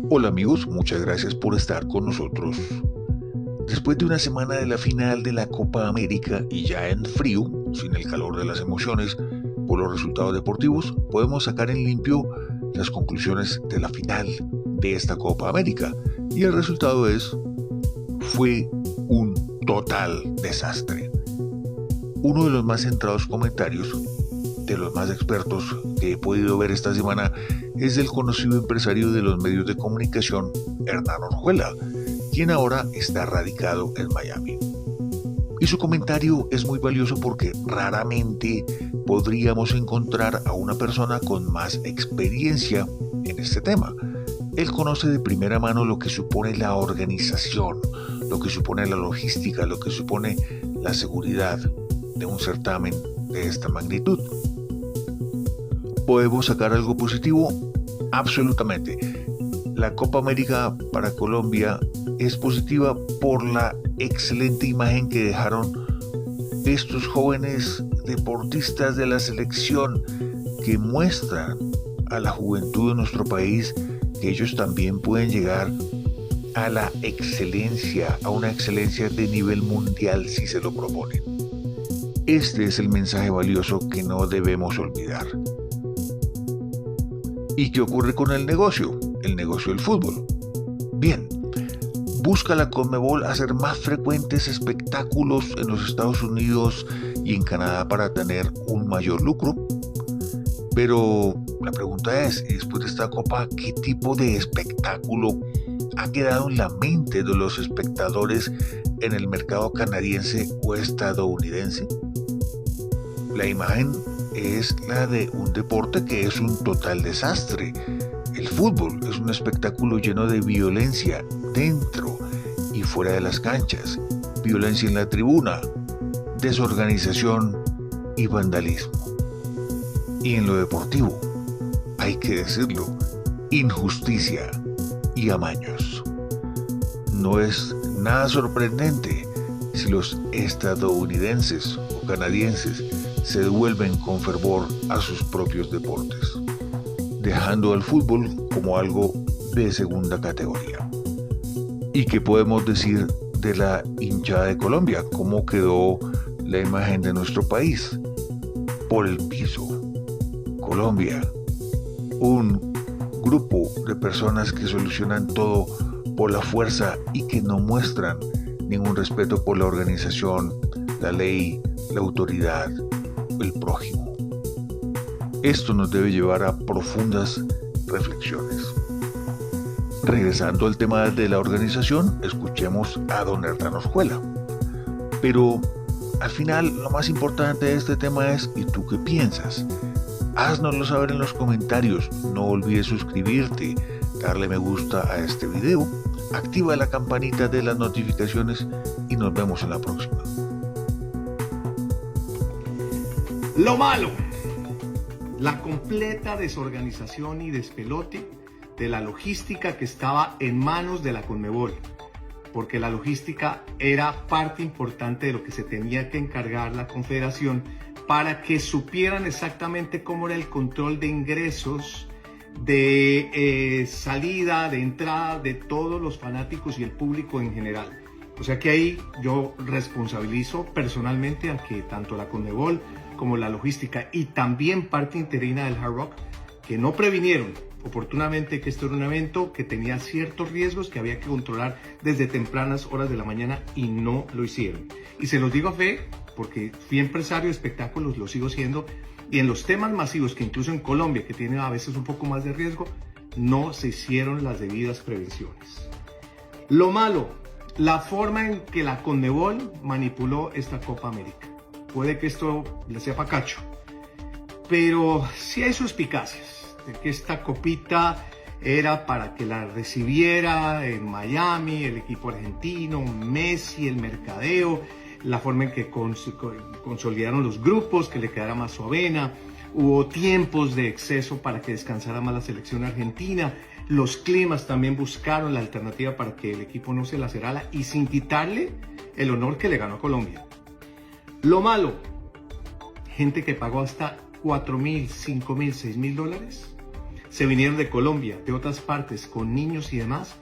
Hola amigos, muchas gracias por estar con nosotros. Después de una semana de la final de la Copa América y ya en frío, sin el calor de las emociones por los resultados deportivos, podemos sacar en limpio las conclusiones de la final de esta Copa América. Y el resultado fue un total desastre. Uno de los más centrados comentarios, de los más expertos que he podido ver esta semana, es del conocido empresario de los medios de comunicación, Hernán Orjuela, quien ahora está radicado en Miami. Y su comentario es muy valioso porque raramente podríamos encontrar a una persona con más experiencia en este tema. Él conoce de primera mano lo que supone la organización, lo que supone la logística, lo que supone la seguridad de un certamen de esta magnitud. ¿Podemos sacar algo positivo? Absolutamente. La Copa América para Colombia es positiva por la excelente imagen que dejaron estos jóvenes deportistas de la selección, que muestran a la juventud de nuestro país que ellos también pueden llegar a la excelencia, a una excelencia de nivel mundial si se lo proponen. Este es el mensaje valioso que no debemos olvidar. ¿Y qué ocurre con el negocio? El negocio del fútbol. Bien, busca la Conmebol hacer más frecuentes espectáculos en los Estados Unidos y en Canadá para tener un mayor lucro. Pero la pregunta es, después de esta copa, ¿qué tipo de espectáculo ha quedado en la mente de los espectadores en el mercado canadiense o estadounidense? La imagen es la de un deporte que es un total desastre. El fútbol es un espectáculo lleno de violencia dentro y fuera de las canchas, violencia en la tribuna, desorganización y vandalismo. Y en lo deportivo, hay que decirlo, injusticia y amaños. No es nada sorprendente si los estadounidenses o canadienses se devuelven con fervor a sus propios deportes, dejando al fútbol como algo de segunda categoría. ¿Y qué podemos decir de la hinchada de Colombia? ¿Cómo quedó la imagen de nuestro país? Por el piso. Colombia, un grupo de personas que solucionan todo por la fuerza y que no muestran ningún respeto por la organización, la ley, la autoridad, el prójimo. Esto nos debe llevar a profundas reflexiones. Regresando al tema de la organización, escuchemos a don Hernán Orjuela. Pero al final lo más importante de este tema es, ¿y tú qué piensas? Haznoslo saber en los comentarios. No olvides suscribirte, darle me gusta a este video, activa la campanita de las notificaciones y nos vemos en la próxima. Lo malo, la completa desorganización y despelote de la logística que estaba en manos de la Conmebol, porque la logística era parte importante de lo que se tenía que encargar la Confederación para que supieran exactamente cómo era el control de ingresos, de salida, de entrada de todos los fanáticos y el público en general. O sea que ahí yo responsabilizo personalmente a que tanto la Conmebol como la logística y también parte interina del Hard Rock, que no previnieron oportunamente que esto era un evento que tenía ciertos riesgos que había que controlar desde tempranas horas de la mañana y no lo hicieron. Y se los digo a fe porque fui empresario de espectáculos, lo sigo siendo, y en los temas masivos que incluso en Colombia, que tiene a veces un poco más de riesgo, no se hicieron las debidas prevenciones. Lo malo, la forma en que la Conmebol manipuló esta Copa América. Puede que esto le sea pacacho, pero sí hay suspicacias de que esta copita era para que la recibiera en Miami el equipo argentino, Messi, el mercadeo, la forma en que consolidaron los grupos, que le quedara más suavena, hubo tiempos de exceso para que descansara más la selección argentina, los climas también buscaron la alternativa para que el equipo no se lacerara y sin quitarle el honor que le ganó a Colombia. Lo malo, gente que pagó hasta $4,000, $5,000, $6,000 se vinieron de Colombia, de otras partes, con niños y demás,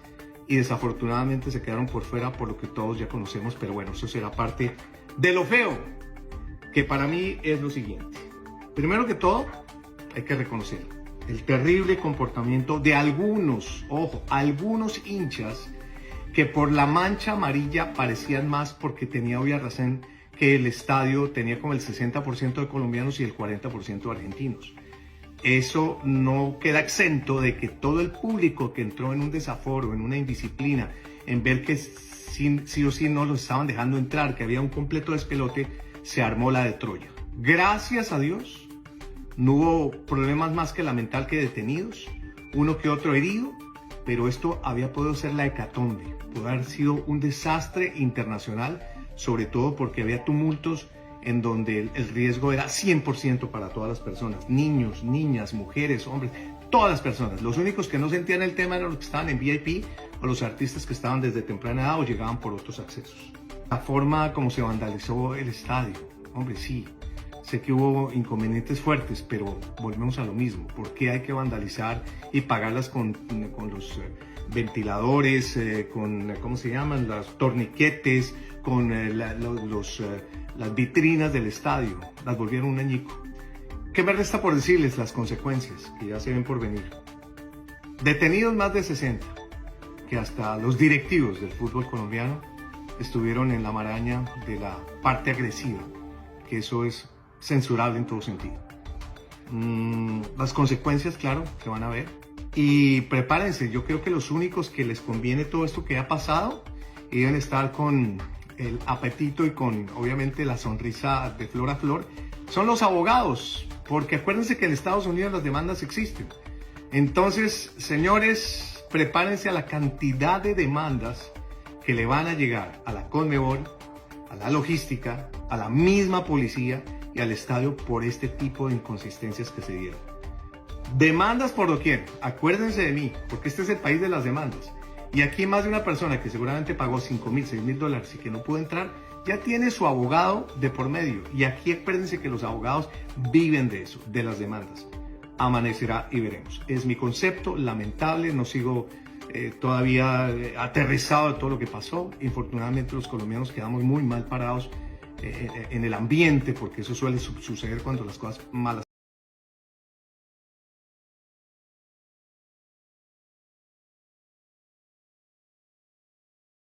y desafortunadamente se quedaron por fuera por lo que todos ya conocemos, pero bueno, eso será parte de lo feo, que para mí es lo siguiente. Primero que todo, hay que reconocer el terrible comportamiento de algunos, ojo, algunos hinchas que por la mancha amarilla parecían más porque tenía obvia razón que el estadio tenía como el 60% de colombianos y el 40% de argentinos. Eso no queda exento de que todo el público que entró en un desaforo, en una indisciplina, en ver que sí o sí no los estaban dejando entrar, que había un completo despelote, se armó la de Troya. Gracias a Dios, no hubo problemas más que lamentar que detenidos, uno que otro herido, pero esto había podido ser la hecatombe, pudo haber sido un desastre internacional, sobre todo porque había tumultos en donde el riesgo era 100% para todas las personas, niños, niñas, mujeres, hombres, todas las personas. Los únicos que no sentían el tema eran los que estaban en VIP o los artistas que estaban desde temprana edad o llegaban por otros accesos. La forma como se vandalizó el estadio, hombre, sí, sé que hubo inconvenientes fuertes, pero volvemos a lo mismo. ¿Por qué hay que vandalizar y pagarlas con los ventiladores, con, ¿cómo se llaman? Los torniquetes, con las vitrinas del estadio? Las volvieron un añico. ¿Qué me resta por decirles? Las consecuencias, que ya se ven por venir. Detenidos más de 60, que hasta los directivos del fútbol colombiano estuvieron en la maraña de la parte agresiva, que eso es censurable en todo sentido. Las consecuencias, claro, que van a ver. Y prepárense, yo creo que los únicos que les conviene todo esto que ha pasado y deben estar con el apetito y con, obviamente, la sonrisa de flor a flor, son los abogados, porque acuérdense que en Estados Unidos las demandas existen. Entonces, señores, prepárense a la cantidad de demandas que le van a llegar a la Conmebol, a la logística, a la misma policía y al estadio por este tipo de inconsistencias que se dieron. Demandas por doquier, acuérdense de mí, porque este es el país de las demandas. Y aquí más de una persona que seguramente pagó $5,000, $6,000 y que no pudo entrar, ya tiene su abogado de por medio. Y aquí acuérdense que los abogados viven de eso, de las demandas. Amanecerá y veremos. Es mi concepto, lamentable, no sigo todavía aterrizado de todo lo que pasó. Infortunadamente los colombianos quedamos muy mal parados en el ambiente, porque eso suele suceder cuando las cosas malas